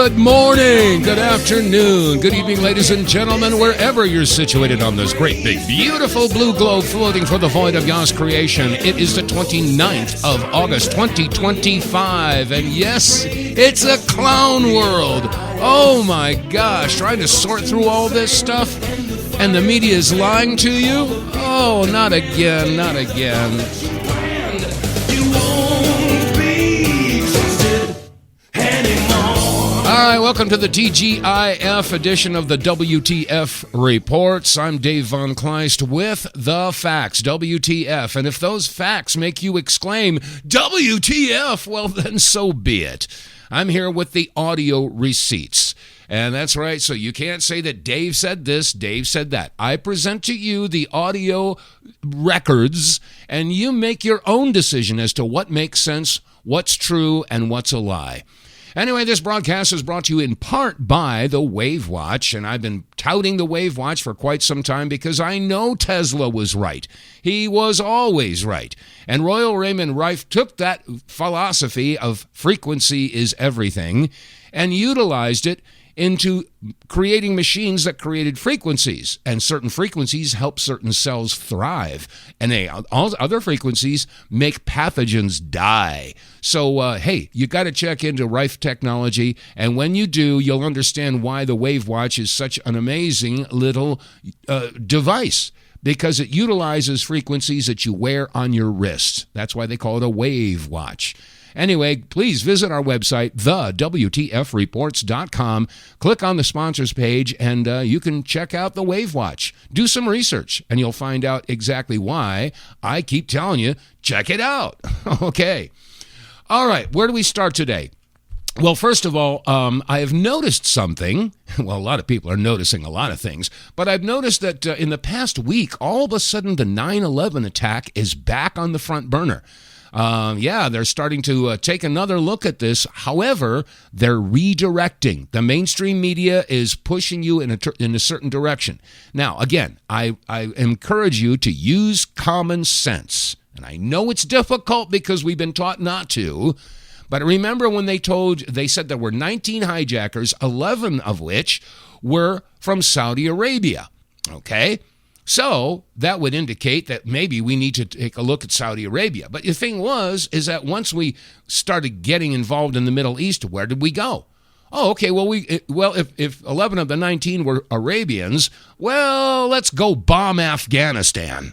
Good morning, good afternoon, good evening, ladies and gentlemen, wherever you're situated on this great, big, beautiful blue globe floating for the void of Yah's creation. It is the 29th of August, 2025, and yes, it's a clown world. Oh my gosh, trying to sort through all this stuff, and the media is lying to you? Oh, not again, not again. All right, welcome to the TGIF edition of the WTF Reports. I'm Dave vonKleist with the facts, WTF. And if those facts make you exclaim, WTF, well, then so be it. I'm here with the audio receipts. And that's right, so you can't say that Dave said this, Dave said that. I present to you the audio records, and you make your own decision as to what makes sense, what's true, and what's a lie. Anyway, this broadcast is brought to you in part by the Wave Watch, and I've been touting the Wave Watch for quite some time because I know Tesla was right. He was always right. And Royal Raymond Rife took that philosophy of frequency is everything and utilized it into creating machines that created frequencies, and certain frequencies help certain cells thrive, and all other frequencies make pathogens die. So, hey, you got to check into Rife Technology, and when you do, you'll understand why the Wave Watch is such an amazing little device, because it utilizes frequencies that you wear on your wrist. That's why they call it a Wave Watch. Anyway, please visit our website, TheWTFReports.com. Click on the sponsors page, and you can check out the Wave Watch. Do some research, and you'll find out exactly why I keep telling you, check it out. Okay. All right, where do we start today? Well, first of all, I have noticed something. Well, a lot of people are noticing a lot of things, but I've noticed that in the past week, all of a sudden the 9/11 attack is back on the front burner. Yeah, they're starting to take another look at this. However, they're redirecting. The mainstream media is pushing you in a certain direction. Now, again, I encourage you to use common sense. And I know it's difficult because we've been taught not to. But remember when they said there were 19 hijackers, 11 of which were from Saudi Arabia. Okay? So that would indicate that maybe we need to take a look at Saudi Arabia. But the thing is that once we started getting involved in the Middle East, where did we go? Oh, okay, well, if 11 of the 19 were Arabians, well, let's go bomb Afghanistan.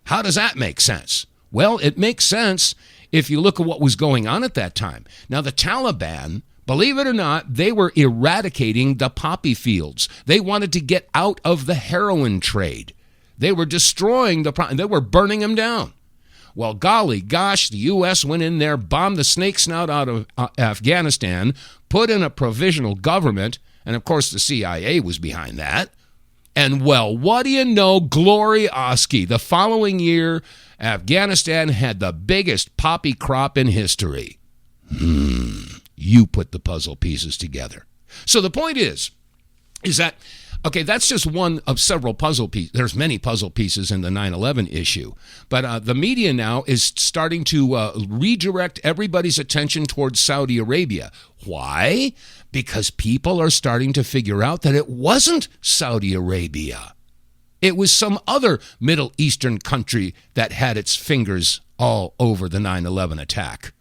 How does that make sense? Well, it makes sense if you look at what was going on at that time. Now, the Taliban, believe it or not, they were eradicating the poppy fields. They wanted to get out of the heroin trade. They were destroying they were burning them down. Well, golly gosh, the U.S. went in there, bombed the snake snout out of Afghanistan, put in a provisional government, and of course the CIA was behind that. And well, what do you know, glory Oski, the following year, Afghanistan had the biggest poppy crop in history. You put the puzzle pieces together. So the point is that, okay, that's just one of several puzzle pieces. There's many puzzle pieces in the 9/11 issue. But the media now is starting to redirect everybody's attention towards Saudi Arabia. Why? Because people are starting to figure out that it wasn't Saudi Arabia. It was some other Middle Eastern country that had its fingers all over the 9/11 attack.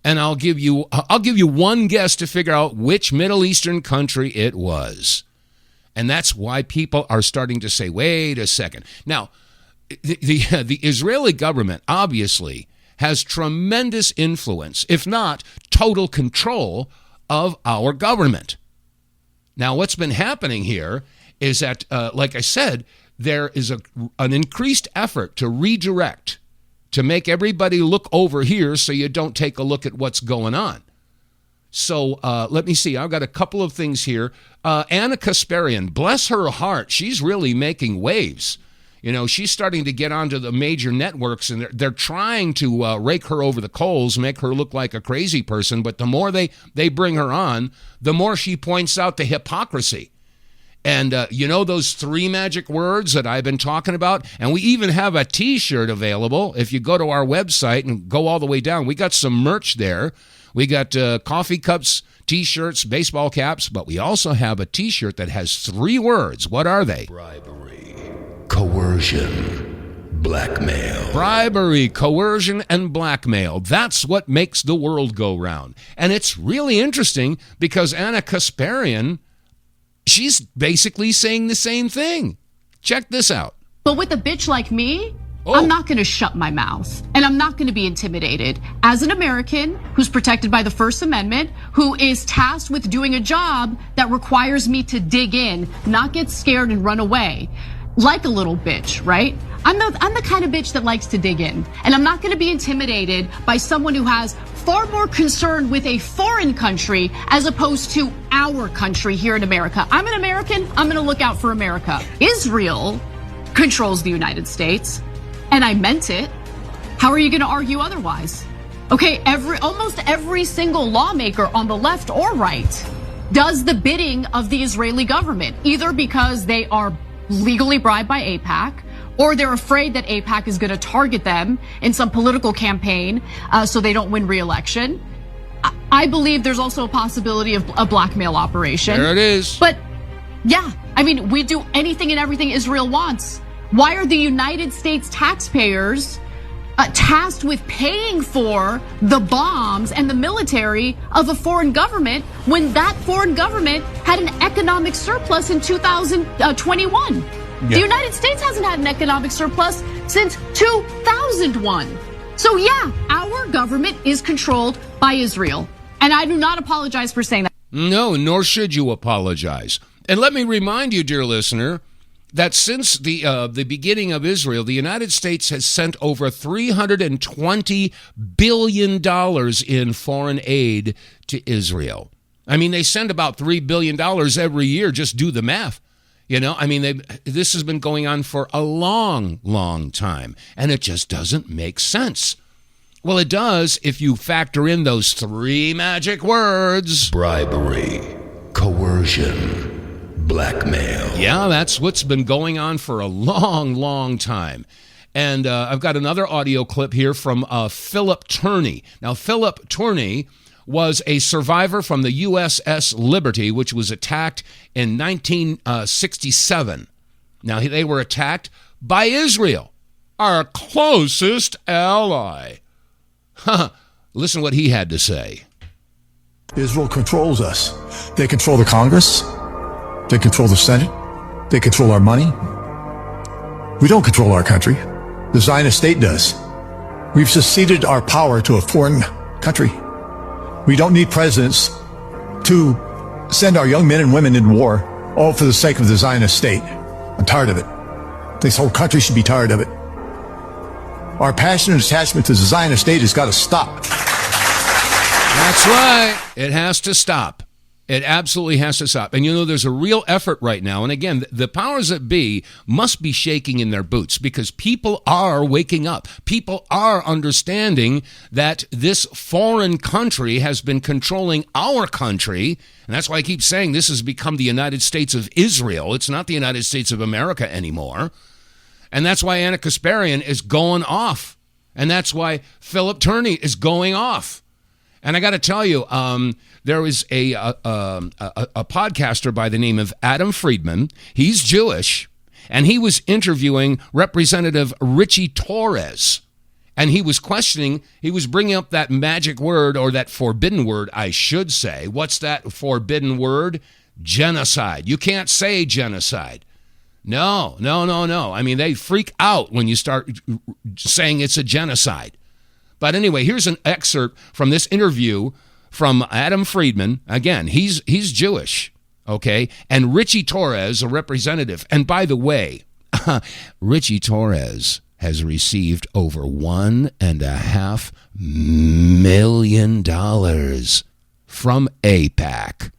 And I'll give you one guess to figure out which Middle Eastern country it was. And that's why people are starting to say, wait a second. Now, the Israeli government obviously has tremendous influence, if not total control, of our government. Now, what's been happening here is that, like I said, there is an increased effort to redirect, to make everybody look over here so you don't take a look at what's going on. So let me see. I've got a couple of things here. Anna Kasparian, bless her heart, she's really making waves. You know, she's starting to get onto the major networks, and they're trying to rake her over the coals, make her look like a crazy person. But the more they bring her on, the more she points out the hypocrisy. And you know those 3 magic words that I've been talking about? And we even have a T-shirt available. If you go to our website and go all the way down, we got some merch there. We got coffee cups, T-shirts, baseball caps, but we also have a T-shirt that has 3 words. What are they? Bribery, coercion, blackmail. Bribery, coercion, and blackmail. That's what makes the world go round. And it's really interesting because Ana Kasparian, she's basically saying the same thing. Check this out. But with a bitch like me, I'm not going to shut my mouth, and I'm not going to be intimidated. As an American who's protected by the First Amendment, who is tasked with doing a job that requires me to dig in, not get scared and run away, like a little bitch, right? I'm the kind of bitch that likes to dig in, and I'm not going to be intimidated by someone who has far more concern with a foreign country as opposed to our country here in America. I'm an American. I'm going to look out for America. Israel controls the United States. And I meant it. How are you going to argue otherwise? Okay, almost every single lawmaker on the left or right does the bidding of the Israeli government, either because they are legally bribed by AIPAC, or they're afraid that AIPAC is going to target them in some political campaign so they don't win re-election. I believe there's also a possibility of a blackmail operation. There it is. But yeah, I mean, we do anything and everything Israel wants. Why are the United States taxpayers tasked with paying for the bombs and the military of a foreign government when that foreign government had an economic surplus in 2021? Yeah. The United States hasn't had an economic surplus since 2001. So yeah, our government is controlled by Israel. And I do not apologize for saying that. No, nor should you apologize. And let me remind you, dear listener, that since the beginning of Israel, the United States has sent over $320 billion in foreign aid to Israel. I mean, they send about $3 billion every year. Just do the math. You know, I mean, this has been going on for a long, long time, and it just doesn't make sense. Well, it does if you factor in those 3 magic words. Bribery, coercion, blackmail. Yeah, that's what's been going on for a long, long time. And I've got another audio clip here from Philip Turney. Now, Philip Turney was a survivor from the USS Liberty, which was attacked in 1967. Now, they were attacked by Israel, our closest ally. Listen what he had to say. Israel controls us. They control the Congress. They control the Senate. They control our money. We don't control our country. The Zionist state does. We've ceded our power to a foreign country. We don't need presidents to send our young men and women in war, all for the sake of the Zionist state. I'm tired of it. This whole country should be tired of it. Our passionate attachment to the Zionist state has got to stop. That's right. It has to stop. It absolutely has to stop. And you know, there's a real effort right now. And again, the powers that be must be shaking in their boots because people are waking up. People are understanding that this foreign country has been controlling our country. And that's why I keep saying this has become the United States of Israel. It's not the United States of America anymore. And that's why Ana Kasparian is going off. And that's why Philip Turney is going off. And I got to tell you, there was a podcaster by the name of Adam Friedman. He's Jewish, and he was interviewing Representative Richie Torres. And he was questioning, he was bringing up that magic word, or that forbidden word, I should say. What's that forbidden word? Genocide. You can't say genocide. No. I mean, they freak out when you start saying it's a genocide. But anyway, here's an excerpt from this interview from Adam Friedman. Again, he's Jewish, okay? And Richie Torres, a representative. And by the way, Richie Torres has received over $1.5 million from AIPAC.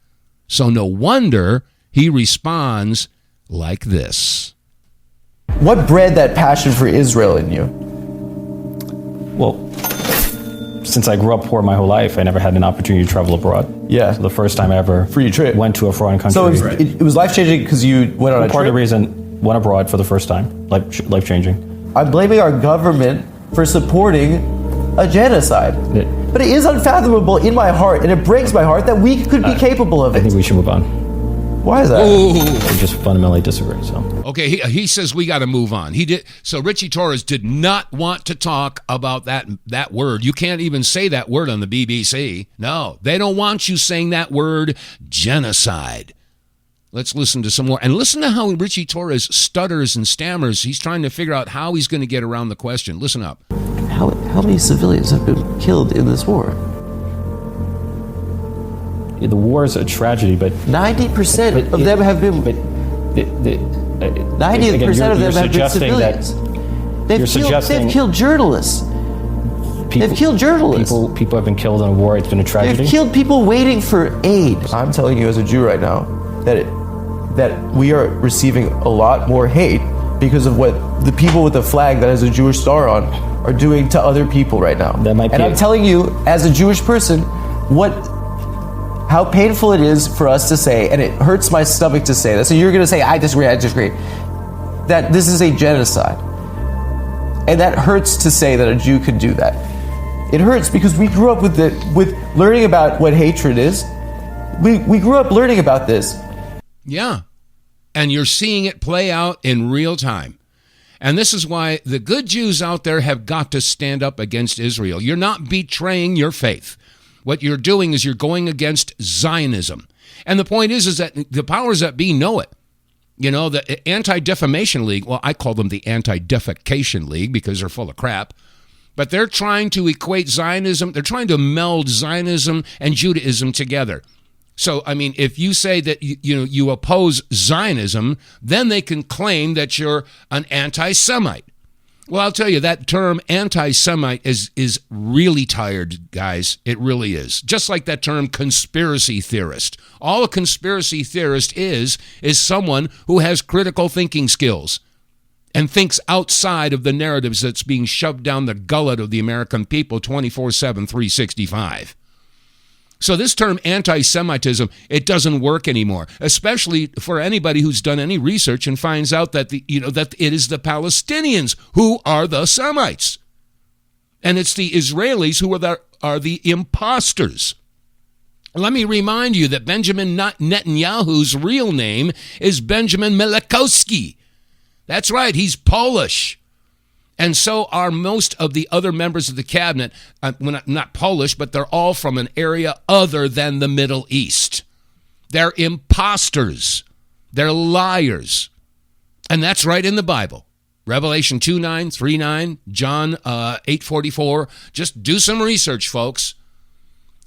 So no wonder he responds like this. What bred that passion for Israel in you? Well, since I grew up poor my whole life, I never had an opportunity to travel abroad. Yeah. So the first time I ever free trip went to a foreign country. So it was life-changing because you went on a trip? Part of the reason, went abroad for the first time, life-changing. I'm blaming our government for supporting a genocide. But it is unfathomable in my heart, and it breaks my heart that we could be capable of it. I think we should move on. Why is that? We just fundamentally disagree. So okay, he says we got to move on. He did. So Richie Torres did not want to talk about that word. You can't even say that word on the BBC. No, they don't want you saying that word, genocide. Let's listen to some more. And listen to how Richie Torres stutters and stammers. He's trying to figure out how he's going to get around the question. Listen up. How many civilians have been killed in this war? the war is a tragedy, but 90% of them have been. 90% of them have been civilians. They've killed journalists. They've killed journalists. People have been killed in a war. It's been a tragedy. They've killed people waiting for aid. I'm telling you as a Jew right now that we are receiving a lot more hate because of what the people with the flag that has a Jewish star on are doing to other people right now. I'm telling you, as a Jewish person, how painful it is for us to say, and it hurts my stomach to say this, so you're going to say, I disagree, that this is a genocide. And that hurts to say that a Jew could do that. It hurts because we grew up with learning about what hatred is. We grew up learning about this. Yeah. And you're seeing it play out in real time. And this is why the good Jews out there have got to stand up against Israel. You're not betraying your faith. What you're doing is you're going against Zionism. And the point is that the powers that be know it. You know, the Anti-Defamation League, well, I call them the Anti-Defecation League because they're full of crap. But they're trying to equate Zionism, they're trying to meld Zionism and Judaism together. So, I mean, if you say that you oppose Zionism, then they can claim that you're an anti-Semite. Well, I'll tell you, that term anti-Semite is really tired, guys. It really is. Just like that term conspiracy theorist. All a conspiracy theorist is someone who has critical thinking skills and thinks outside of the narratives that's being shoved down the gullet of the American people 24/7, 365. So this term anti-Semitism, it doesn't work anymore, especially for anybody who's done any research and finds out that that it is the Palestinians who are the Semites. And it's the Israelis who are the imposters. Let me remind you that Benjamin Netanyahu's real name is Benjamin Miłkowski. That's right, he's Polish. And so are most of the other members of the cabinet, not Polish, but they're all from an area other than the Middle East. They're imposters. They're liars. And that's right in the Bible. Revelation 2:9, 3:9, John 8:44. Just do some research, folks.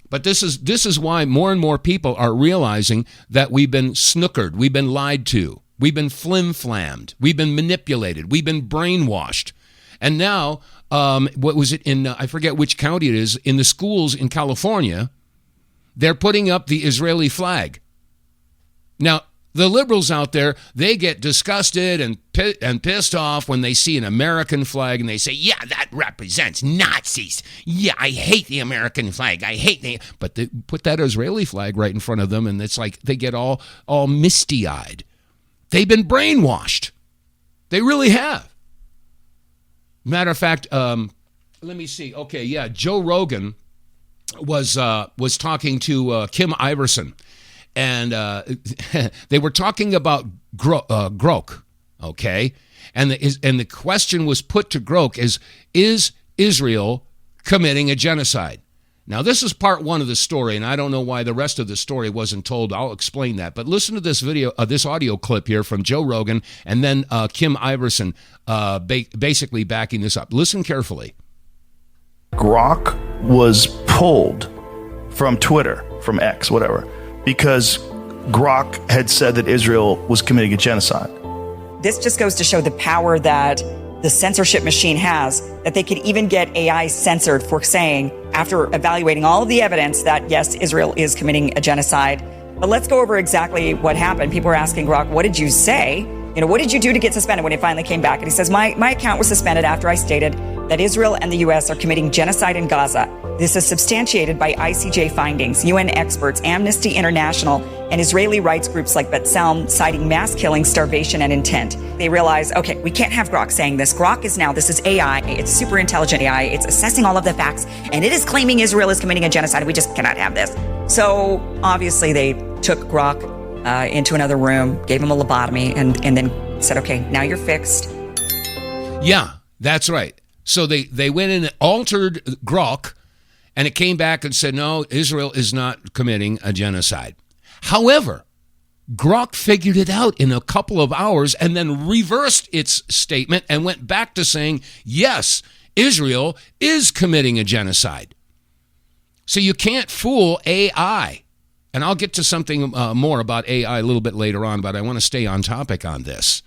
But this is why more and more people are realizing that we've been snookered, we've been lied to, we've been flim-flammed, we've been manipulated, we've been brainwashed. And now, what was it in, I forget which county it is, in the schools in California, they're putting up the Israeli flag. Now, the liberals out there, they get disgusted and pissed off when they see an American flag and they say, yeah, that represents Nazis. Yeah, I hate the American flag. But they put that Israeli flag right in front of them and it's like they get all misty-eyed. They've been brainwashed. They really have. Matter of fact, let me see. Okay, yeah, Joe Rogan was talking to Kim Iverson, and they were talking about Grok, okay? And the question was put to Grok is Israel committing a genocide? Now, this is part one of the story, and I don't know why the rest of the story wasn't told. I'll explain that. But listen to this this audio clip here from Joe Rogan and then Kim Iverson basically backing this up. Listen carefully. Grok was pulled from Twitter, from X, whatever, because Grok had said that Israel was committing a genocide. This just goes to show the power that the censorship machine has, that they could even get AI censored for saying, after evaluating all of the evidence, that yes, Israel is committing a genocide. But let's go over exactly what happened. People are asking Grok, what did you say? What did you do to get suspended when it finally came back? And he says, my account was suspended after I stated that Israel and the U.S. are committing genocide in Gaza. This is substantiated by ICJ findings, UN experts, Amnesty International, and Israeli rights groups like B'Tselem citing mass killing, starvation, and intent. They realize, okay, we can't have Grok saying this. Grok is now, this is AI. It's super intelligent AI. It's assessing all of the facts, and it is claiming Israel is committing a genocide. We just cannot have this. So obviously they took Grok into another room, gave him a lobotomy, and then said, okay, now you're fixed. Yeah, that's right. So they went in and altered Grok, and it came back and said, no, Israel is not committing a genocide. However, Grok figured it out in a couple of hours and then reversed its statement and went back to saying, yes, Israel is committing a genocide. So you can't fool AI. And I'll get to something more about AI a little bit later on, but I want to stay on topic on this.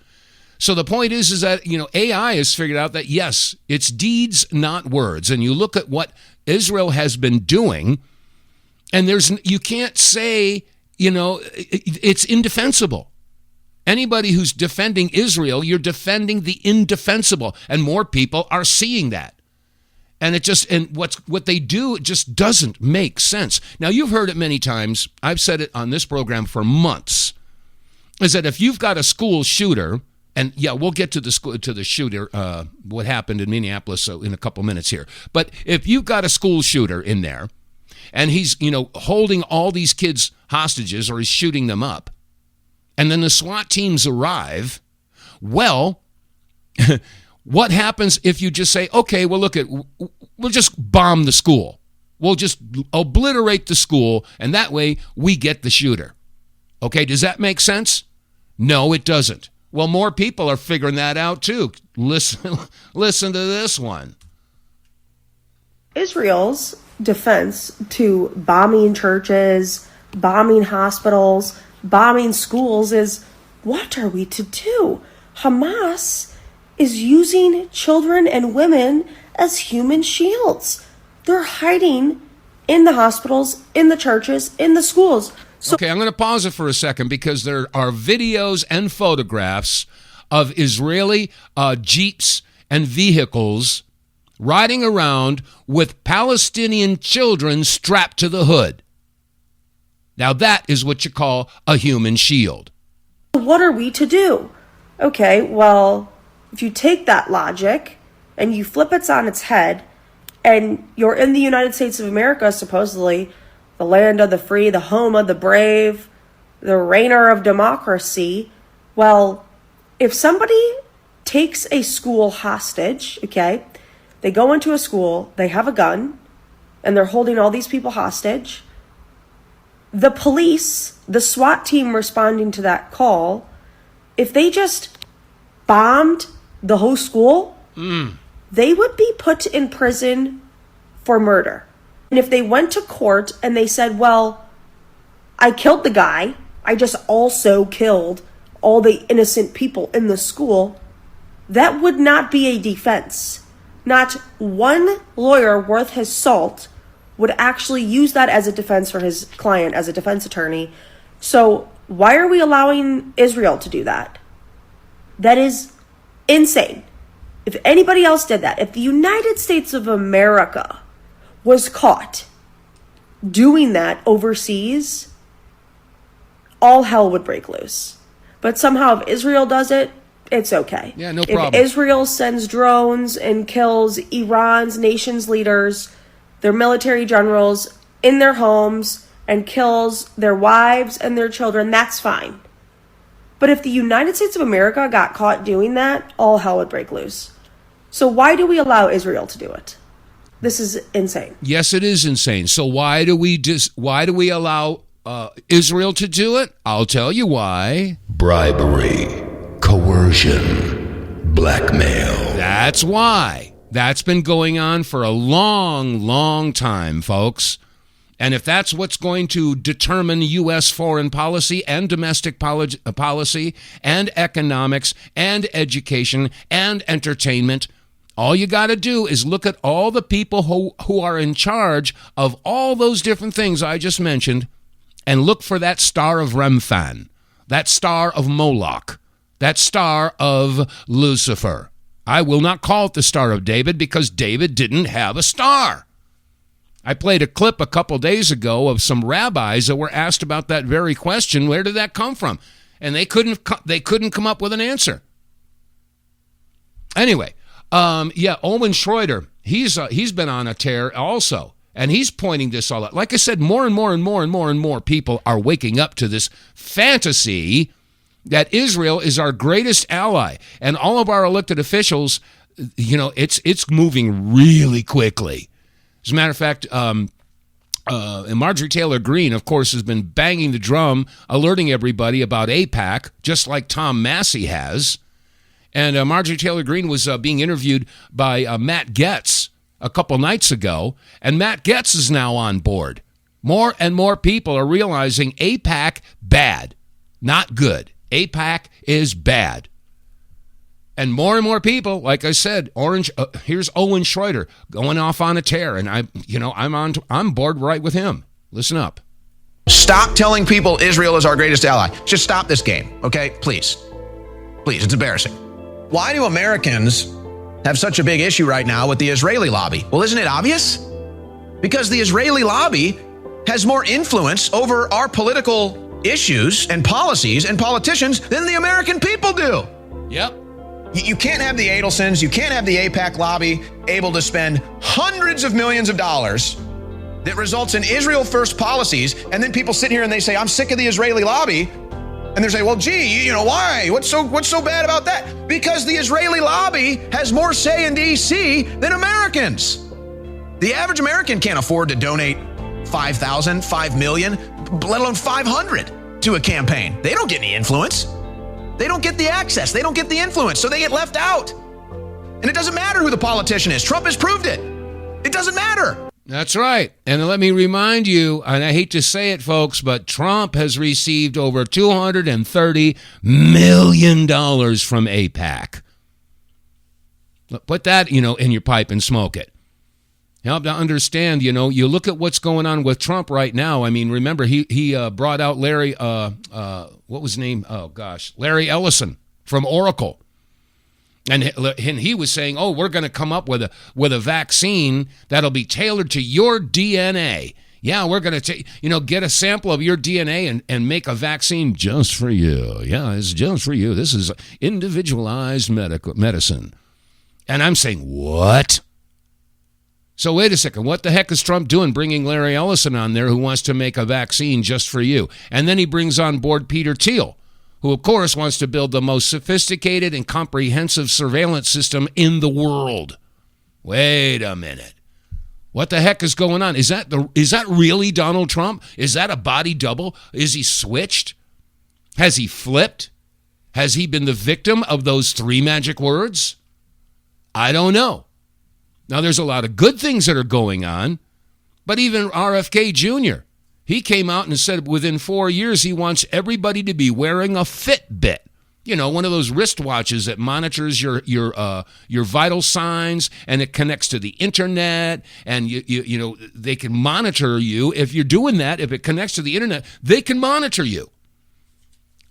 So the point is that, AI has figured out that, yes, it's deeds, not words. And you look at what Israel has been doing, and you can't say, it's indefensible. Anybody who's defending Israel, you're defending the indefensible. And more people are seeing that. And what they do, it just doesn't make sense. Now, you've heard it many times. I've said it on this program for months, is that if you've got a school shooter, and yeah, we'll get to the shooter, what happened in Minneapolis in a couple minutes here. But if you've got a school shooter in there, and he's, holding all these kids hostages, or he's shooting them up, and then the SWAT teams arrive, well, what happens if you just say, okay, well, we'll just bomb the school. We'll just obliterate the school, and that way we get the shooter. Okay, does that make sense? No, it doesn't. Well, more people are figuring that out too. Listen to this one. Israel's defense to bombing churches, bombing hospitals, bombing schools is, what are we to do? Hamas is using children and women as human shields. They're hiding in the hospitals, in the churches, in the schools. Okay, I'm going to pause it for a second because there are videos and photographs of Israeli jeeps and vehicles riding around with Palestinian children strapped to the hood. Now that is what you call a human shield. What are we to do? Okay, well, if you take that logic and you flip it on its head, and you're in the United States of America, supposedly the land of the free, the home of the brave, the reigner of democracy. Well, if somebody takes a school hostage, okay, they go into a school, they have a gun, and they're holding all these people hostage. The police, the SWAT team responding to that call, if they just bombed the whole school, they would be put in prison for murder. And if they went to court and they said, well, I killed the guy, I just also killed all the innocent people in the school, that would not be a defense. Not one lawyer worth his salt would actually use that as a defense for his client, as a defense attorney. So why are we allowing Israel to do that? That is insane. If anybody else did that, if the United States of America was caught doing that overseas, all hell would break loose. But somehow if Israel does it, it's okay. Yeah, no problem. If Israel sends drones and kills Iran's nation's leaders, their military generals, in their homes and kills their wives and their children, that's fine. But if the United States of America got caught doing that, all hell would break loose. So why do we allow Israel to do it? This is insane. Yes, it is insane. So why do we allow Israel to do it? I'll tell you why. Bribery, coercion, blackmail. That's why. That's been going on for a long, long time, folks. And if that's what's going to determine U.S. foreign policy and domestic policy and economics and education and entertainment, all you got to do is look at all the people who are in charge of all those different things I just mentioned and look for that star of Remphan, that star of Moloch, that star of Lucifer. I will not call it the Star of David because David didn't have a star. I played a clip a couple days ago of some rabbis that were asked about that very question. Where did that come from? And they couldn't come up with an answer. Anyway, Owen Schroeder, he's been on a tear also, and he's pointing this all out. Like I said, more and more people are waking up to this fantasy that Israel is our greatest ally, and all of our elected officials, it's moving really quickly. As a matter of fact, and Marjorie Taylor Greene, of course, has been banging the drum, alerting everybody about AIPAC, just like Tom Massey has. And Marjorie Taylor Greene was being interviewed by Matt Gaetz a couple nights ago, and Matt Gaetz is now on board. More and more people are realizing AIPAC, bad, not good. AIPAC is bad. And more people, like I said, here's Owen Schroeder going off on a tear, and I'm bored right with him. Listen up. Stop telling people Israel is our greatest ally. Just stop this game, okay? Please. Please, it's embarrassing. Why do Americans have such a big issue right now with the Israeli lobby? Well, isn't it obvious? Because the Israeli lobby has more influence over our political issues and policies and politicians than the American people do. Yep. You can't have the Adelsons, you can't have the AIPAC lobby able to spend hundreds of millions of dollars that results in Israel first policies, and then people sit here and they say, I'm sick of the Israeli lobby. And they're saying, well, gee, why? What's so bad about that? Because the Israeli lobby has more say in D.C. than Americans. The average American can't afford to donate $5,000, $5 million, let alone $500 to a campaign. They don't get any influence. They don't get the access. They don't get the influence, so they get left out. And it doesn't matter who the politician is. Trump has proved it. It doesn't matter. That's right. And let me remind you, and I hate to say it, folks, but Trump has received over $230 million from AIPAC. Put that, in your pipe and smoke it. Help to understand, you look at what's going on with Trump right now. I mean, remember, he brought out Larry, what was his name? Oh, gosh, Larry Ellison from Oracle. And he was saying, we're going to come up with a vaccine that'll be tailored to your DNA. Yeah, we're going to get a sample of your DNA and make a vaccine just for you. Yeah, it's just for you. This is individualized medicine. And I'm saying, what? So wait a second. What the heck is Trump doing bringing Larry Ellison on there who wants to make a vaccine just for you? And then he brings on board Peter Thiel, who, of course, wants to build the most sophisticated and comprehensive surveillance system in the world. Wait a minute. What the heck is going on? Is that really Donald Trump? Is that a body double? Is he switched? Has he flipped? Has he been the victim of those three magic words? I don't know. Now, there's a lot of good things that are going on, but even RFK Jr., he came out and said within 4 years he wants everybody to be wearing a Fitbit. One of those wristwatches that monitors your vital signs, and it connects to the internet, and they can monitor you. If you're doing that, if it connects to the internet, they can monitor you.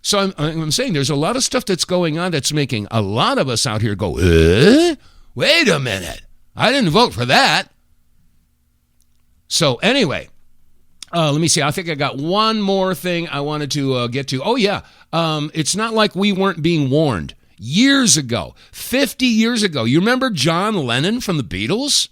So I'm saying there's a lot of stuff that's going on that's making a lot of us out here go, wait a minute. I didn't vote for that. So anyway, let me see. I think I got one more thing I wanted to get to. Oh, yeah. It's not like we weren't being warned. Years ago, 50 years ago, you remember John Lennon from the Beatles?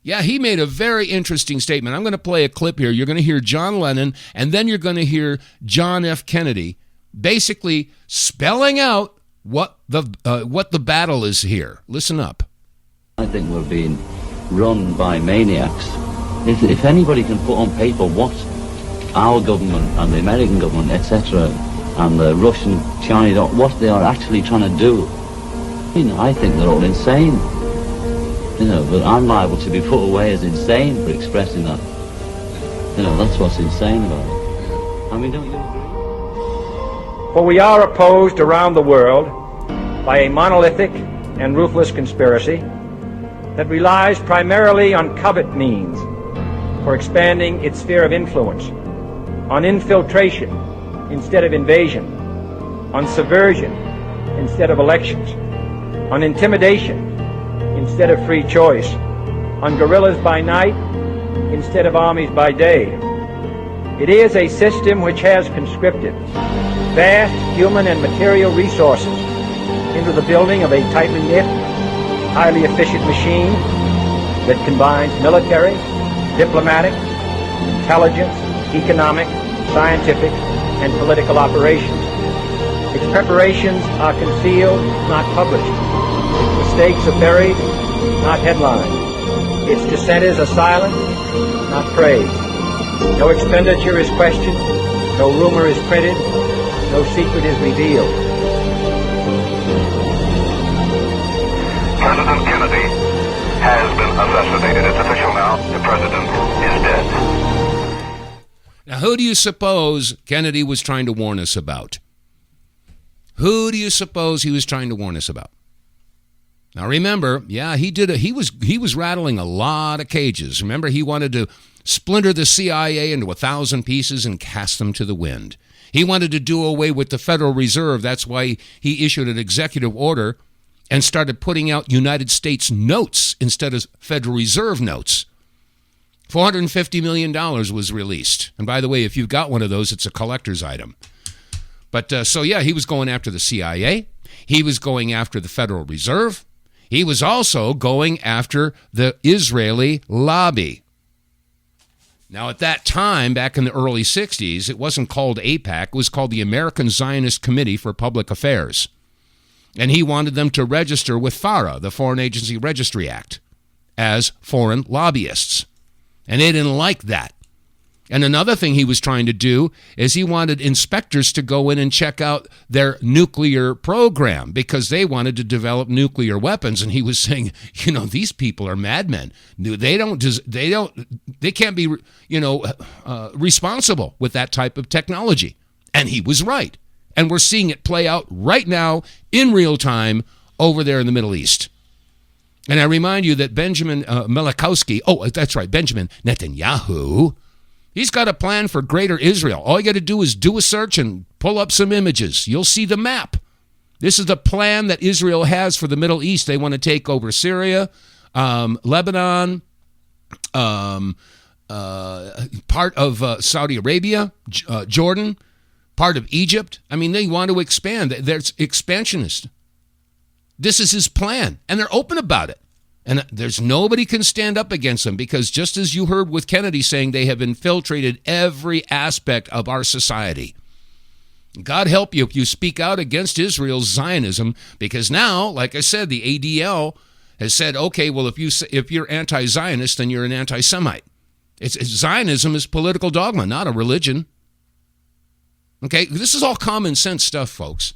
Yeah, he made a very interesting statement. I'm going to play a clip here. You're going to hear John Lennon, and then you're going to hear John F. Kennedy basically spelling out what the battle is here. Listen up. I think we're being run by maniacs. If anybody can put on paper what our government and the American government, etc., and the Russian, Chinese, what they are actually trying to do, I think they're all insane. But I'm liable to be put away as insane for expressing that. That's what's insane about it. I mean, don't you agree? For we are opposed around the world by a monolithic and ruthless conspiracy that relies primarily on covert means for expanding its sphere of influence, on infiltration instead of invasion, on subversion instead of elections, on intimidation instead of free choice, on guerrillas by night instead of armies by day. It is a system which has conscripted vast human and material resources into the building of a tightly knit, highly efficient machine that combines military, diplomatic, intelligence, economic, scientific, and political operations. Its preparations are concealed, not published. Its mistakes are buried, not headlined. Its dissenters are silent, not praised. No expenditure is questioned, no rumor is printed, no secret is revealed. President Kennedy has been assassinated. It's official now. The president is dead. Now, who do you suppose Kennedy was trying to warn us about? Who do you suppose he was trying to warn us about? Now, remember, yeah, he was rattling a lot of cages. Remember, he wanted to splinter the CIA into 1,000 pieces and cast them to the wind. He wanted to do away with the Federal Reserve. That's why he issued an executive order and started putting out United States notes instead of Federal Reserve notes. $450 million was released. And by the way, if you've got one of those, it's a collector's item. But so, yeah, he was going after the CIA. He was going after the Federal Reserve. He was also going after the Israeli lobby. Now, at that time, back in the early 60s, it wasn't called AIPAC. It was called the American Zionist Committee for Public Affairs. And he wanted them to register with FARA, the Foreign Agency Registry Act, as foreign lobbyists. And they didn't like that. And another thing he was trying to do is he wanted inspectors to go in and check out their nuclear program because they wanted to develop nuclear weapons. And he was saying, you know, these people are madmen. They can't be, responsible with that type of technology. And he was right. And we're seeing it play out right now in real time over there in the Middle East. And I remind you that Benjamin Benjamin Netanyahu, he's got a plan for greater Israel. All you got to do is do a search and pull up some images. You'll see the map. This is the plan that Israel has for the Middle East. They want to take over Syria, Lebanon, part of Saudi Arabia, Jordan, part of Egypt. I mean, they want to expand. They're expansionist. This is his plan, and they're open about it. And there's nobody can stand up against them because just as you heard with Kennedy saying, they have infiltrated every aspect of our society. God help you if you speak out against Israel's Zionism, because now, like I said, the ADL has said, okay, well, if you're anti-Zionist, then you're an anti-Semite. Zionism is political dogma, not a religion. Okay, this is all common sense stuff, folks.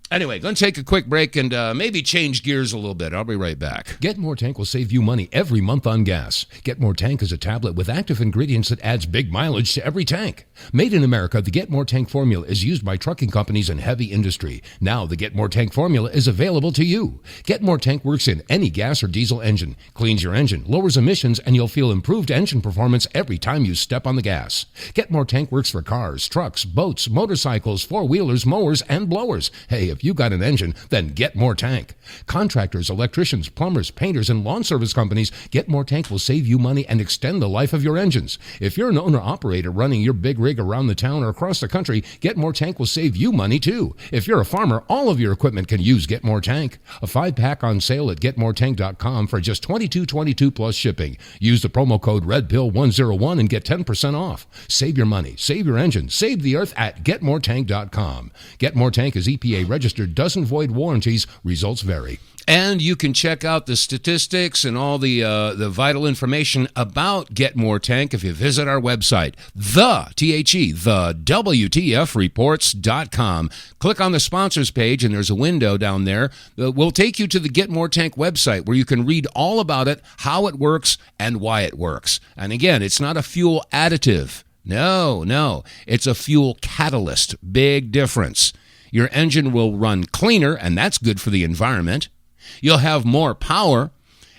Anyway, going to take a quick break and maybe change gears a little bit. I'll be right back. Get More Tank will save you money every month on gas. Get More Tank is a tablet with active ingredients that adds big mileage to every tank. Made in America, the Get More Tank formula is used by trucking companies and heavy industry. Now the Get More Tank formula is available to you. Get More Tank works in any gas or diesel engine, cleans your engine, lowers emissions, and you'll feel improved engine performance every time you step on the gas. Get More Tank works for cars, trucks, boats, motorcycles, four-wheelers, mowers, and blowers. Hey, if you got an engine, then Get More Tank. Contractors, electricians, plumbers, painters, and lawn service companies, Get More Tank will save you money and extend the life of your engines. If you're an owner-operator running your big rig around the town or across the country, Get More Tank will save you money too. If you're a farmer, all of your equipment can use Get More Tank. A 5-pack on sale at GetMoreTank.com for just $22.22 plus shipping. Use the promo code REDPILL101 and get 10% off. Save your money, save your engine, save the earth at GetMoreTank.com. Get More Tank is EPA registered, doesn't void warranties, results vary. And you can check out the statistics and all the vital information about Get More Tank if you visit our website, TheWTFReports.com. Click on the sponsors page, and there's a window down there that will take you to the Get More Tank website where you can read all about it, how it works, and why it works. And again, it's not a fuel additive. No, it's a fuel catalyst. Big difference. Your engine will run cleaner, and that's good for the environment. You'll have more power.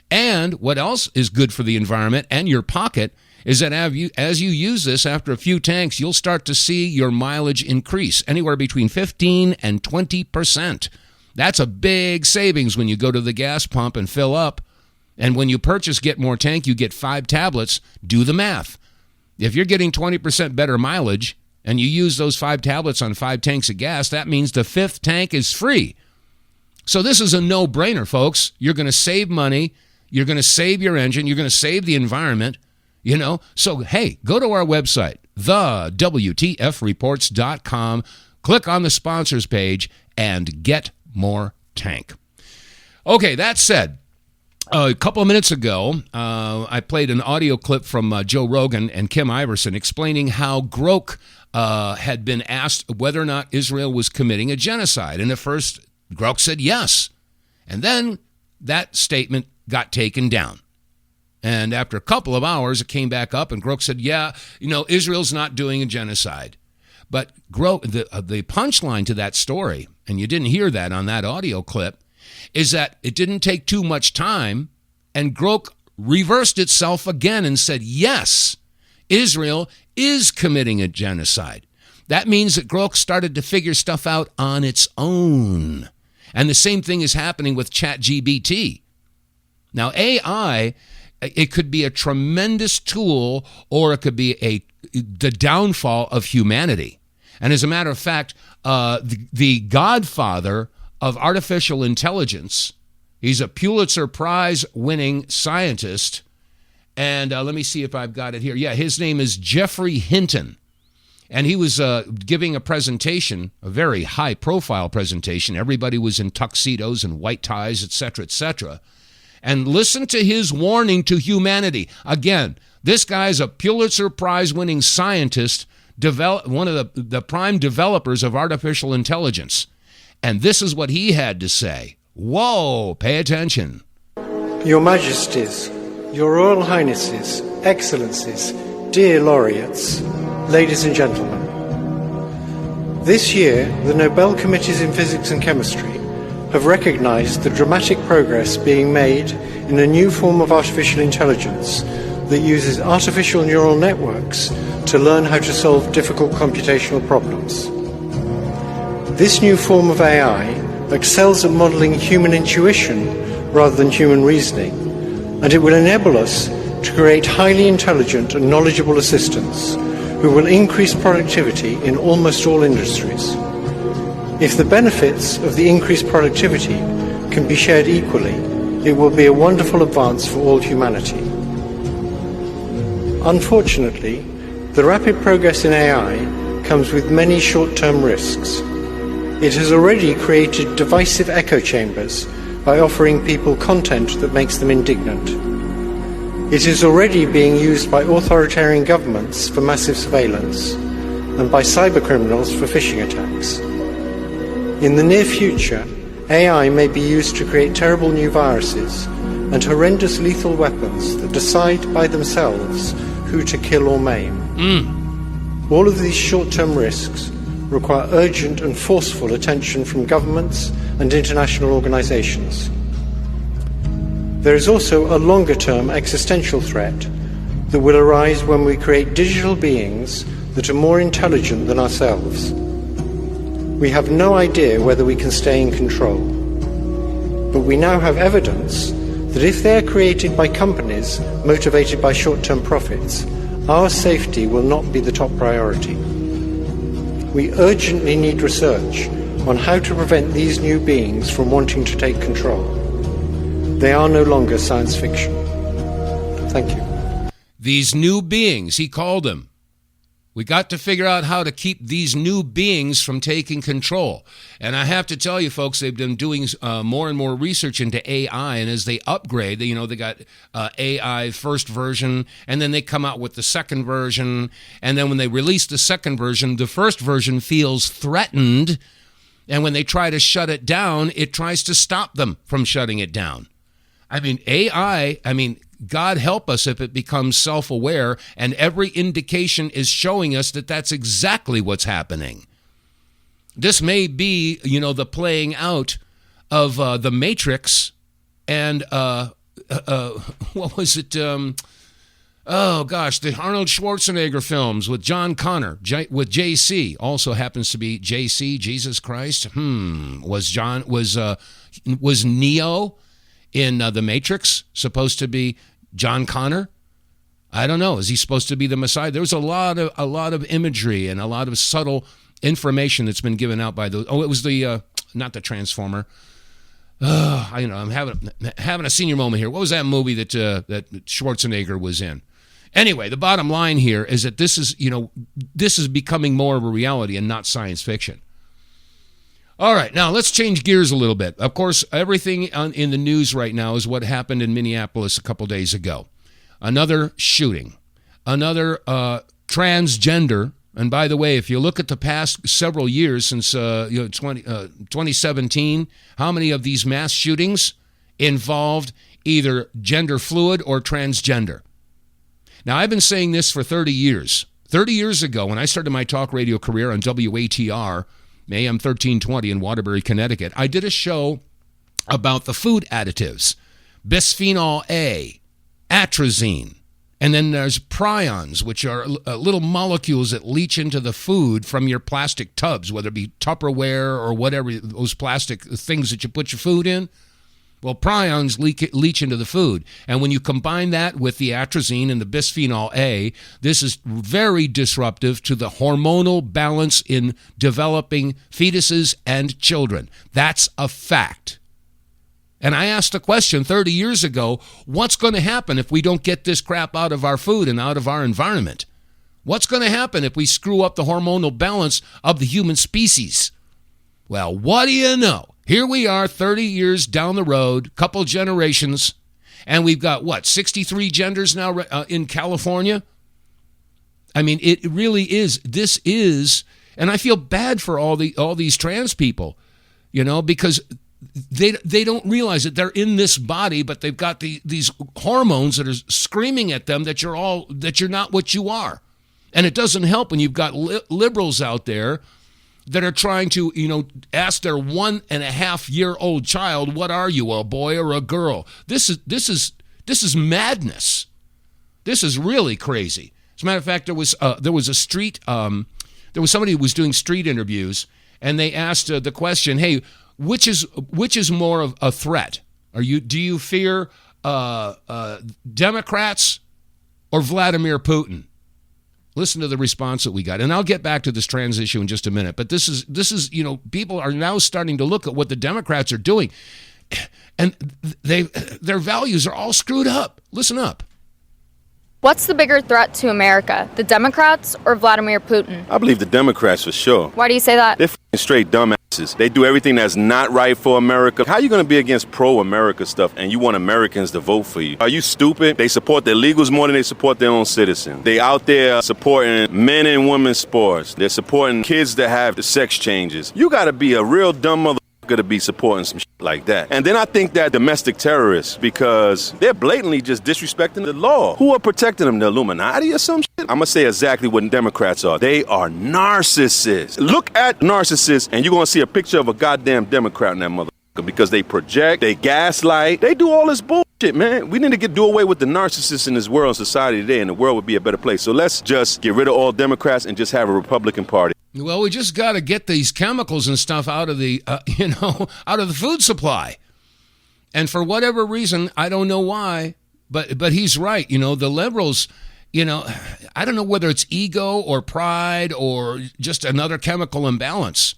And what else is good for the environment and your pocket is that as you use this after a few tanks, you'll start to see your mileage increase anywhere between 15 and 20%. That's a big savings when you go to the gas pump and fill up. And when you purchase Get More Tank, you get 5 tablets. Do the math. If you're getting 20% better mileage and you use those 5 tablets on 5 tanks of gas, that means the 5th tank is free. So this is a no-brainer, folks. You're going to save money. You're going to save your engine. You're going to save the environment. So, hey, go to our website, TheWTFReports.com. Click on the sponsors page and get more tank. Okay, that said, a couple of minutes ago, I played an audio clip from Joe Rogan and Kim Iverson explaining how Grok had been asked whether or not Israel was committing a genocide. And at first, Grok said yes. And then that statement got taken down. And after a couple of hours, it came back up, and Grok said, yeah, Israel's not doing a genocide. But Grok, the punchline to that story, and you didn't hear that on that audio clip, is that it didn't take too much time, and Grok reversed itself again and said, yes, Israel is committing a genocide. That means that Grok started to figure stuff out on its own. And the same thing is happening with ChatGPT. Now, AI, it could be a tremendous tool, or it could be the downfall of humanity. And as a matter of fact, the godfather of artificial intelligence, he's a Pulitzer Prize-winning scientist, and let me see if I've got it here. Yeah, his name is Geoffrey Hinton, and he was giving a presentation, a very high-profile presentation. Everybody was in tuxedos and white ties, etc., etc., and listen to his warning to humanity. Again, this guy's a Pulitzer Prize-winning scientist, one of the prime developers of artificial intelligence. And this is what he had to say. Whoa, pay attention. Your Majesties, Your Royal Highnesses, Excellencies, dear laureates, ladies and gentlemen. This year, the Nobel Committees in Physics and Chemistry have recognized the dramatic progress being made in a new form of artificial intelligence that uses artificial neural networks to learn how to solve difficult computational problems. This new form of AI excels at modeling human intuition rather than human reasoning, and it will enable us to create highly intelligent and knowledgeable assistants who will increase productivity in almost all industries. If the benefits of the increased productivity can be shared equally, it will be a wonderful advance for all humanity. Unfortunately, the rapid progress in AI comes with many short-term risks. It has already created divisive echo chambers by offering people content that makes them indignant. It is already being used by authoritarian governments for massive surveillance and by cybercriminals for phishing attacks. In the near future, AI may be used to create terrible new viruses and horrendous lethal weapons that decide by themselves who to kill or maim. All of these short-term risks require urgent and forceful attention from governments and international organizations. There is also a longer-term existential threat that will arise when we create digital beings that are more intelligent than ourselves. We have no idea whether we can stay in control, but we now have evidence that if they are created by companies motivated by short-term profits, our safety will not be the top priority. We urgently need research on how to prevent these new beings from wanting to take control. They are no longer science fiction. Thank you. These new beings, he called them. We got to figure out how to keep these new beings from taking control. And I have to tell you, folks, they've been doing more and more research into AI, and as they upgrade, they got AI first version, and then they come out with the second version, and then when they release the second version, the first version feels threatened, and when they try to shut it down, it tries to stop them from shutting it down. AI, God help us if it becomes self-aware, and every indication is showing us that that's exactly what's happening. This may be, the playing out of The Matrix and, what was it? The Arnold Schwarzenegger films with John Connor, with JC, also happens to be JC, Jesus Christ. Was Neo in The Matrix supposed to be John Connor? I don't know. Is he supposed to be the Messiah? There was a lot of imagery and a lot of subtle information that's been given out by those. Oh, it was the not the Transformer. I'm having a senior moment here. What was that movie that Schwarzenegger was in? Anyway, the bottom line here is that this is becoming more of a reality and not science fiction. All right, now let's change gears a little bit. Of course, everything in the news right now is what happened in Minneapolis a couple days ago. Another shooting, another transgender. And by the way, if you look at the past several years since 2017, how many of these mass shootings involved either gender fluid or transgender? Now, I've been saying this for 30 years. 30 years ago, when I started my talk radio career on WATR, AM 1320 in Waterbury, Connecticut, I did a show about the food additives, bisphenol A, atrazine, and then there's prions, which are little molecules that leach into the food from your plastic tubs, whether it be Tupperware or whatever, those plastic things that you put your food in. Well, prions leach into the food. And when you combine that with the atrazine and the bisphenol A, this is very disruptive to the hormonal balance in developing fetuses and children. That's a fact. And I asked a question 30 years ago, what's going to happen if we don't get this crap out of our food and out of our environment? What's going to happen if we screw up the hormonal balance of the human species? Well, what do you know? Here we are 30 years down the road, couple generations, and we've got, 63 genders now in California? I mean, it really is. This is, and I feel bad for all these trans people, because they don't realize that they're in this body, but they've got these hormones that are screaming at them that you're not what you are. And it doesn't help when you've got liberals out there that are trying to, ask their 1.5-year-old child, what are you, a boy or a girl? This is madness. This is really crazy. As a matter of fact, there was somebody who was doing street interviews, and they asked the question, hey, which is more of a threat? Do you fear Democrats or Vladimir Putin? Listen to the response that we got. And I'll get back to this trans issue in just a minute. But this is people are now starting to look at what the Democrats are doing. And their values are all screwed up. Listen up. What's the bigger threat to America, the Democrats or Vladimir Putin? I believe the Democrats for sure. Why do you say that? They're straight dumbasses. They do everything that's not right for America. How are you going to be against pro-America stuff and you want Americans to vote for you? Are you stupid? They support the illegals more than they support their own citizens. They out there supporting men and women's sports. They're supporting kids that have the sex changes. You got to be a real dumb mother to be supporting some shit like that. And then I think that domestic terrorists, because they're blatantly just disrespecting the law. Who are protecting them? The Illuminati or some shit? I'm going to say exactly what Democrats are. They are narcissists. Look at narcissists and you're going to see a picture of a goddamn Democrat in that motherfucker, because they project, they gaslight, they do all this bullshit, man. We need to do away with the narcissists in this world and society today, and the world would be a better place. So let's just get rid of all Democrats and just have a Republican Party. Well, we just got to get these chemicals and stuff out of the, out of the food supply. And for whatever reason, I don't know why, but he's right. The liberals, I don't know whether it's ego or pride or just another chemical imbalance,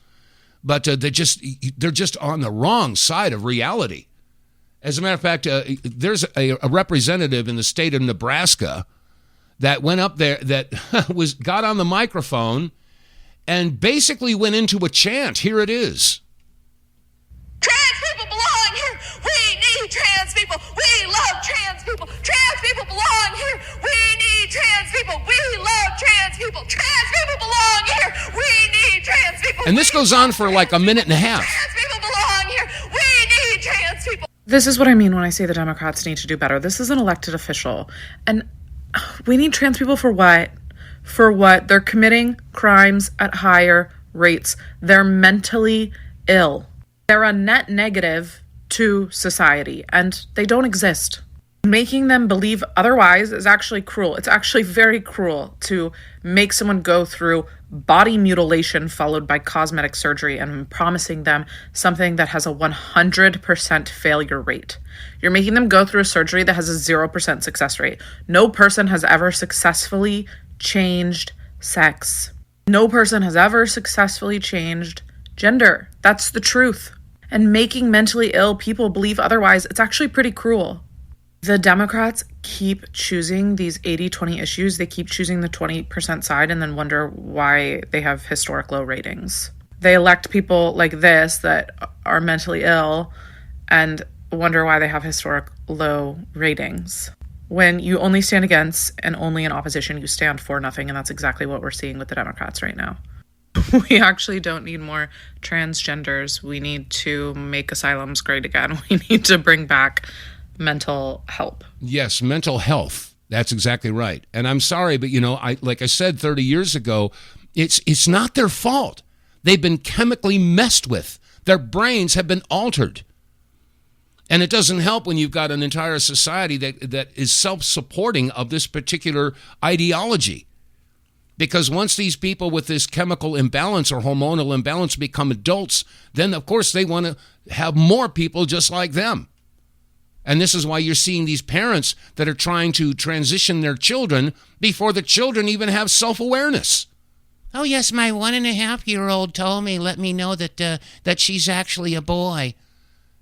but they're just on the wrong side of reality. As a matter of fact, there's a representative in the state of Nebraska that went up there that got on the microphone and basically went into a chant. Here it is. Trans people belong here. We need trans people. We love trans people. Trans people belong here. We need trans people. We love trans people. Trans people belong here. We need trans people. And this goes on for like a minute and a half. Trans people belong here. We need trans people. This is what I mean when I say the Democrats need to do better. This is an elected official. And we need trans people for what? For what? They're committing crimes at higher rates. They're mentally ill. They're a net negative to society, and they don't exist. Making them believe otherwise is actually cruel. It's actually very cruel to make someone go through body mutilation followed by cosmetic surgery and promising them something that has a 100% failure rate. You're making them go through a surgery that has a 0% success rate. No person has ever successfully changed sex. No person has ever successfully changed gender. That's the truth. And making mentally ill people believe otherwise, it's actually pretty cruel. The Democrats keep choosing these 80-20 issues. They keep choosing the 20% side and then wonder why they have historic low ratings. They elect people like this that are mentally ill and wonder why they have historic low ratings. When you only stand against and only in opposition, you stand for nothing. And that's exactly what we're seeing with the Democrats right now. We actually don't need more transgenders. We need to make asylums great again. We need to bring back mental help. Yes, mental health. That's exactly right. And I'm sorry, but like I said 30 years ago, it's not their fault. They've been chemically messed with. Their brains have been altered. And it doesn't help when you've got an entire society that is self-supporting of this particular ideology. Because once these people with this chemical imbalance or hormonal imbalance become adults, then of course they want to have more people just like them. And this is why you're seeing these parents that are trying to transition their children before the children even have self-awareness. Oh, yes, my 1.5-year-old told me, let me know that she's actually a boy.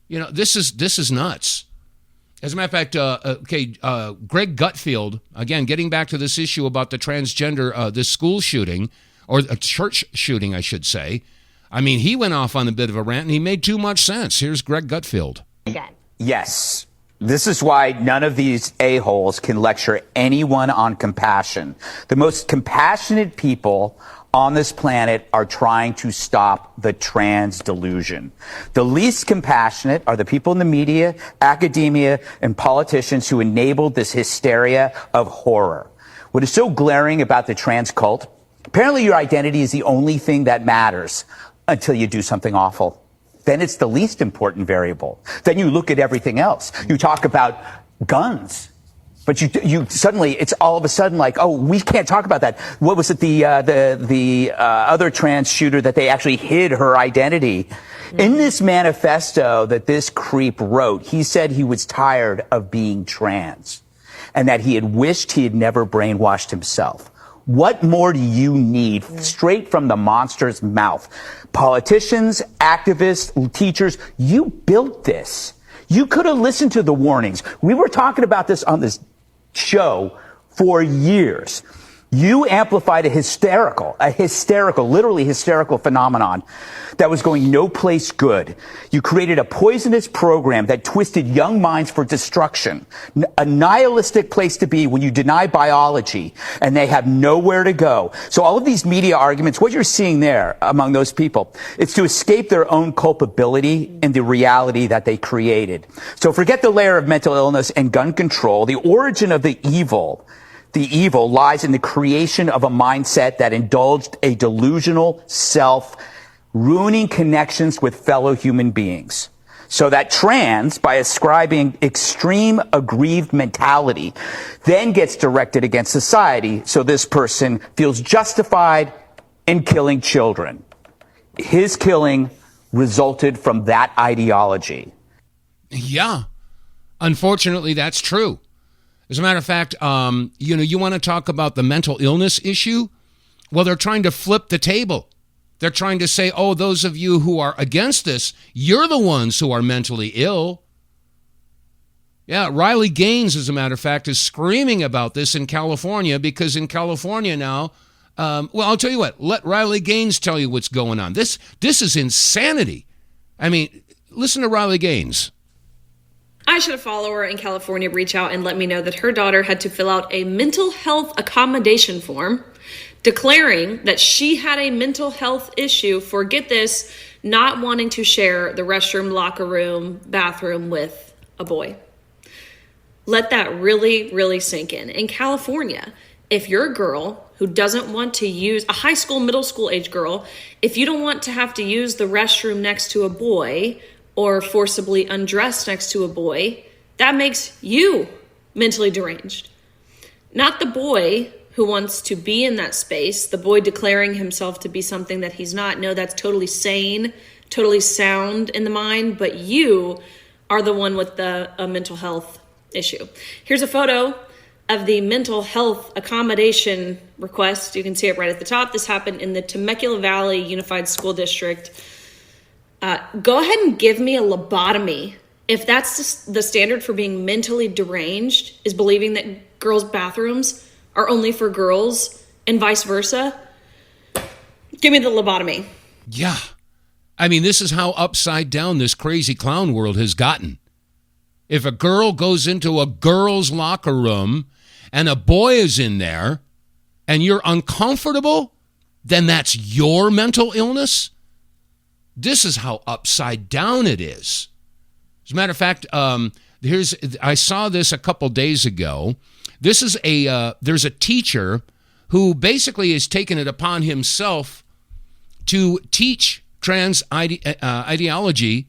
This is nuts. As a matter of fact, Greg Gutfeld, again, getting back to this issue about the transgender, this school shooting, or a church shooting, I should say. I mean, he went off on a bit of a rant, and he made too much sense. Here's Greg Gutfeld. Yes. This is why none of these a-holes can lecture anyone on compassion. The most compassionate people on this planet are trying to stop the trans delusion. The least compassionate are the people in the media, academia, and politicians who enabled this hysteria of horror. What is so glaring about the trans cult? Apparently your identity is the only thing that matters until you do something awful. Then it's the least important variable. Then you look at everything else. You talk about guns. But you suddenly, it's all of a sudden like, oh, we can't talk about that. What was it, the other trans shooter that they actually hid her identity? In this manifesto that this creep wrote, he said he was tired of being trans and that he had wished he had never brainwashed himself. What more do you need? Straight from the monster's mouth. Politicians, activists, teachers, you built this. You could have listened to the warnings. We were talking about this on this show for years. You amplified a hysterical, literally hysterical phenomenon that was going no place good. You created a poisonous program that twisted young minds for destruction, a nihilistic place to be when you deny biology and they have nowhere to go. So all of these media arguments, what you're seeing there among those people, it's to escape their own culpability in the reality that they created. So forget the layer of mental illness and gun control. The origin of the evil lies in the creation of a mindset that indulged a delusional self, ruining connections with fellow human beings. So that trans, by ascribing extreme aggrieved mentality, then gets directed against society, so this person feels justified in killing children. His killing resulted from that ideology. Yeah, unfortunately, that's true. As a matter of fact, you want to talk about the mental illness issue? Well, they're trying to flip the table. They're trying to say, oh, those of you who are against this, you're the ones who are mentally ill. Yeah, Riley Gaines, as a matter of fact, is screaming about this in California because in California now, well, I'll tell you what, let Riley Gaines tell you what's going on. This is insanity. I mean, listen to Riley Gaines. I should a follower in California reach out and let me know that her daughter had to fill out a mental health accommodation form declaring that she had a mental health issue for, get this, not wanting to share the restroom, locker room, bathroom with a boy. Let that really, really sink in. In California, if you're a girl who doesn't want to use, a high school, middle school age girl, if you don't want to have to use the restroom next to a boy or forcibly undressed next to a boy, that makes you mentally deranged. Not the boy who wants to be in that space, the boy declaring himself to be something that he's not. No, that's totally sane, totally sound in the mind, but you are the one with a mental health issue. Here's a photo of the mental health accommodation request. You can see it right at the top. This happened in the Temecula Valley Unified School District. Go ahead and give me a lobotomy. If that's the standard for being mentally deranged, is believing that girls' bathrooms are only for girls and vice versa, give me the lobotomy. Yeah. I mean, this is how upside down this crazy clown world has gotten. If a girl goes into a girl's locker room and a boy is in there and you're uncomfortable, then that's your mental illness? This is how upside down it is. As a matter of fact, I saw this a couple days ago. This is there's a teacher who basically has taken it upon himself to teach trans ideology,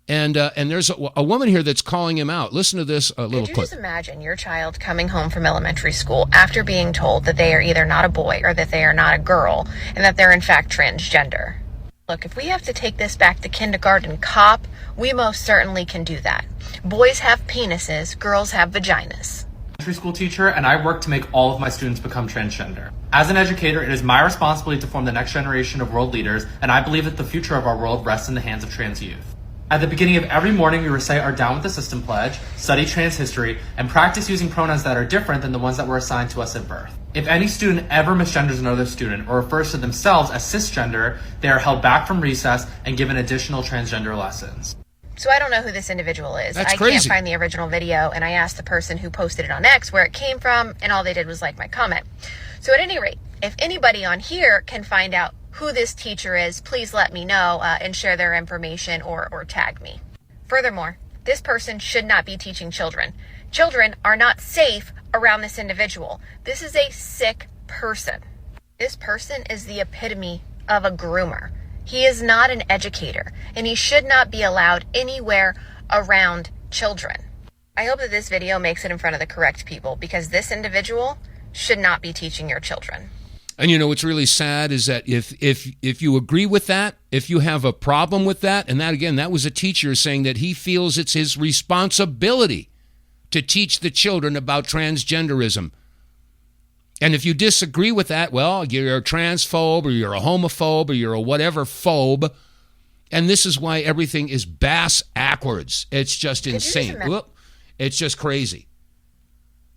and there's a woman here that's calling him out. Listen to this little clip. Could you just imagine your child coming home from elementary school after being told that they are either not a boy or that they are not a girl, and that they're in fact transgender? Look, if we have to take this back to kindergarten cop, we most certainly can do that. Boys have penises, girls have vaginas. Elementary school teacher, and I work to make all of my students become transgender. As an educator, it is my responsibility to form the next generation of world leaders, and I believe that the future of our world rests in the hands of trans youth. At the beginning of every morning, we recite our Down with the System pledge, study trans history, and practice using pronouns that are different than the ones that were assigned to us at birth. If any student ever misgenders another student or refers to themselves as cisgender, they are held back from recess and given additional transgender lessons. So I don't know who this individual is. That's I crazy. Can't find the original video, and I asked the person who posted it on X where it came from, and all they did was like my comment. So at any rate, if anybody on here can find out who this teacher is, please let me know and share their information or tag me. Furthermore, this person should not be teaching children. Children are not safe around this individual. This is a sick person. This person is the epitome of a groomer. He is not an educator, and he should not be allowed anywhere around children. I hope that this video makes it in front of the correct people, because this individual should not be teaching your children. And you know what's really sad is that if you agree with that, if you have a problem with that, and that again, that was a teacher saying that he feels it's his responsibility to teach the children about transgenderism. And if you disagree with that, well, you're a transphobe or you're a homophobe or you're a whatever phobe. And this is why everything is bass-ackwards. It's just insane. It's just crazy.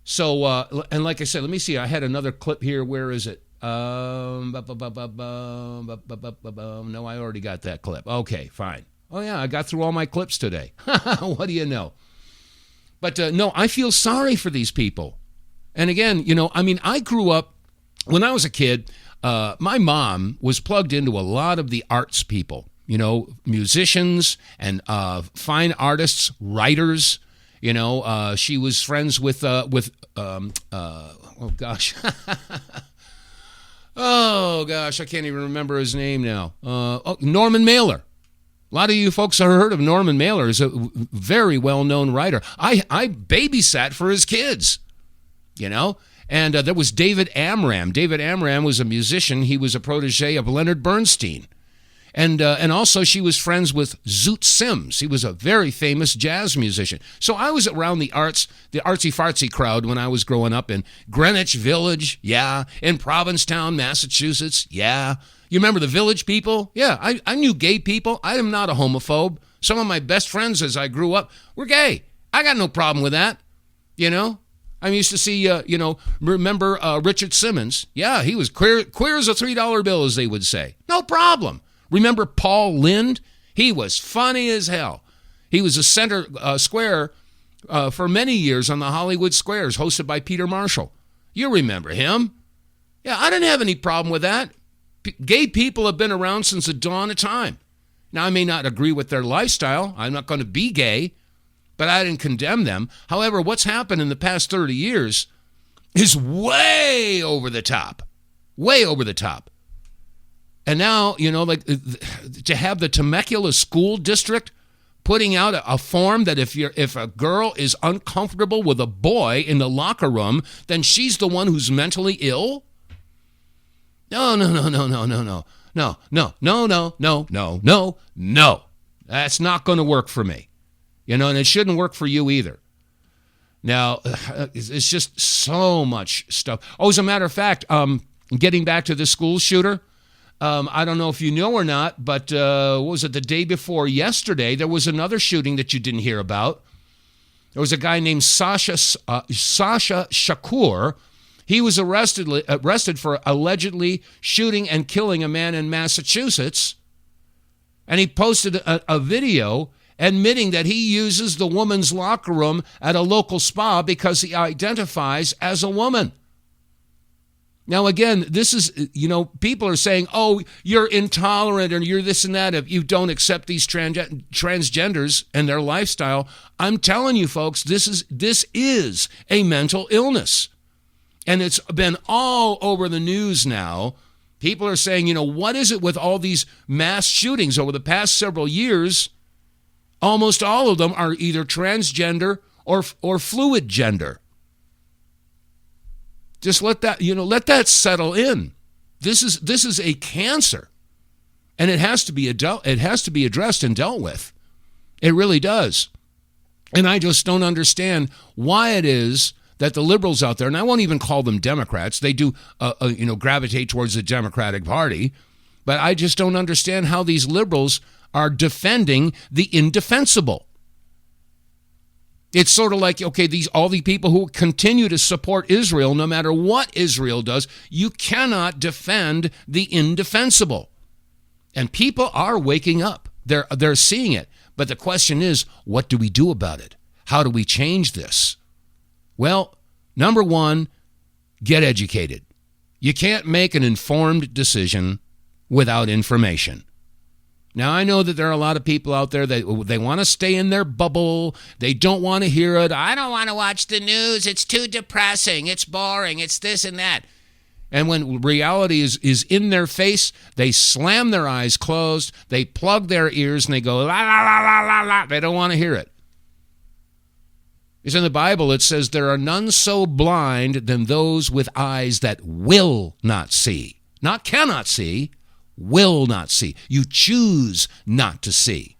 So, and like I said, let me see. I had another clip here. Where is it? No, I already got that clip. Okay, fine. Oh, yeah, I got through all my clips today. What do you know? But no, I feel sorry for these people. And again, you know, I mean, I grew up, when I was a kid, my mom was plugged into a lot of the arts people, you know, musicians and fine artists, writers. You know, she was friends with oh gosh. Oh gosh, I can't even remember his name now. Norman Mailer. A lot of you folks have heard of Norman Mailer. He's a very well-known writer. I babysat for his kids, you know. And there was David Amram. David Amram was a musician. He was a protege of Leonard Bernstein. And also she was friends with Zoot Sims. He was a very famous jazz musician. So I was around the arts, the artsy-fartsy crowd when I was growing up in Greenwich Village, yeah. In Provincetown, Massachusetts, yeah. You remember the Village people? Yeah, I knew gay people. I am not a homophobe. Some of my best friends as I grew up were gay. I got no problem with that, you know. I used to see, remember Richard Simmons? Yeah, he was queer as a $3 bill, as they would say. No problem. Remember Paul Lynde? He was funny as hell. He was a center square for many years on the Hollywood Squares, hosted by Peter Marshall. You remember him. Yeah, I didn't have any problem with that. Gay people have been around since the dawn of time. Now, I may not agree with their lifestyle. I'm not going to be gay, but I didn't condemn them. However, what's happened in the past 30 years is way over the top. Way over the top. And now, you know, like to have the Temecula School District putting out a form that if a girl is uncomfortable with a boy in the locker room, then she's the one who's mentally ill? No. That's not going to work for me. And it shouldn't work for you either. Now, it's just so much stuff. Oh, as a matter of fact, getting back to the school shooter, I don't know if you know or not, but what was it, the day before yesterday, there was another shooting that you didn't hear about. There was a guy named Sasha Shakur. He was arrested for allegedly shooting and killing a man in Massachusetts. And he posted a video admitting that he uses the woman's locker room at a local spa because he identifies as a woman. Now, again, this is, people are saying, oh, you're intolerant and you're this and that if you don't accept these transgenders and their lifestyle. I'm telling you, folks, this is a mental illness. And it's been all over the news now. People are saying, what is it with all these mass shootings over the past several years? Almost all of them are either transgender or fluid gender. Just let that settle in. This is a cancer, and it has to be addressed and dealt with. It really does. And I just don't understand why it is that the liberals out there, and I won't even call them Democrats, they do gravitate towards the Democratic Party, but I just don't understand how these liberals are defending the indefensible. It's sort of like, okay, all the people who continue to support Israel, no matter what Israel does, you cannot defend the indefensible. And people are waking up. They're seeing it. But the question is, what do we do about it? How do we change this? Well, number one, get educated. You can't make an informed decision without information. Now, I know that there are a lot of people out there that they want to stay in their bubble. They don't want to hear it. I don't want to watch the news. It's too depressing. It's boring. It's this and that. And when reality is in their face, they slam their eyes closed. They plug their ears and they go, la, la, la, la, la, la. They don't want to hear it. Because in the Bible, it says, there are none so blind than those with eyes that will not see. Not cannot see. Will not see. You choose not to see.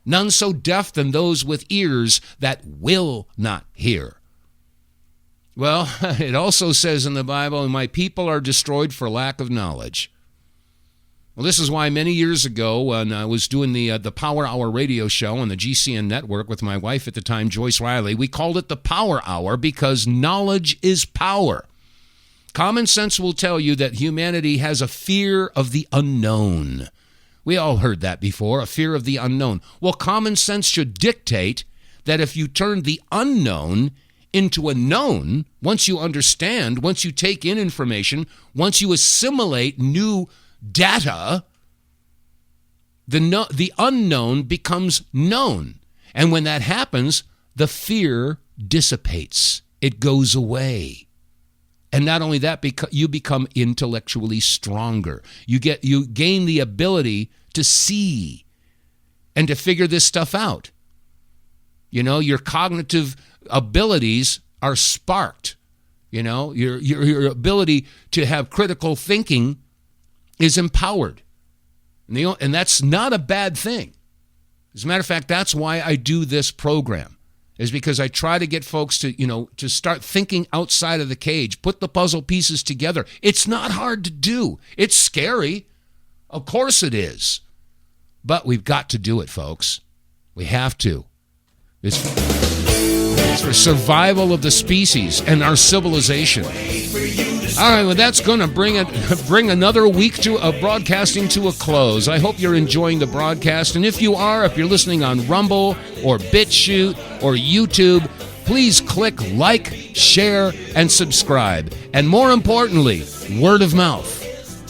None so deaf than those with ears that will not hear. Well, it also says in the Bible, my people are destroyed for lack of knowledge. Well, this is why many years ago when I was doing the Power Hour radio show on the GCN network with my wife at the time, Joyce Riley, we called it the Power Hour because knowledge is power. Common sense will tell you that humanity has a fear of the unknown. We all heard that before, a fear of the unknown. Well, common sense should dictate that if you turn the unknown into a known, once you understand, once you take in information, once you assimilate new data, the unknown becomes known. And when that happens, the fear dissipates. It goes away. And not only that, you become intellectually stronger. You gain the ability to see and to figure this stuff out. Your cognitive abilities are sparked. Your ability to have critical thinking is empowered. And that's not a bad thing. As a matter of fact, that's why I do this program. Is because I try to get folks to start thinking outside of the cage, put the puzzle pieces together. It's not hard to do. It's scary. Of course it is. But we've got to do it, folks. We have to. It's for survival of the species and our civilization. All right, well, that's going to bring another week of broadcasting to a close. I hope you're enjoying the broadcast. And if you're listening on Rumble or BitChute or YouTube, please click like, share, and subscribe. And more importantly, word of mouth.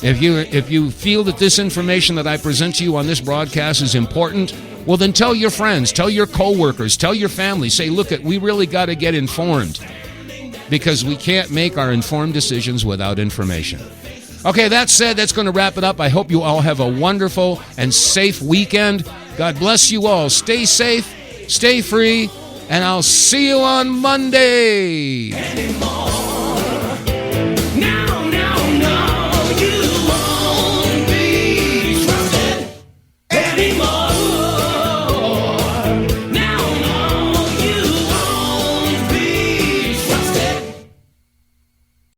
If you feel that this information that I present to you on this broadcast is important, well, then tell your friends, tell your coworkers, tell your family. Say, look, we really got to get informed. Because we can't make our informed decisions without information. Okay, that said, that's going to wrap it up. I hope you all have a wonderful and safe weekend. God bless you all. Stay safe, stay free, and I'll see you on Monday.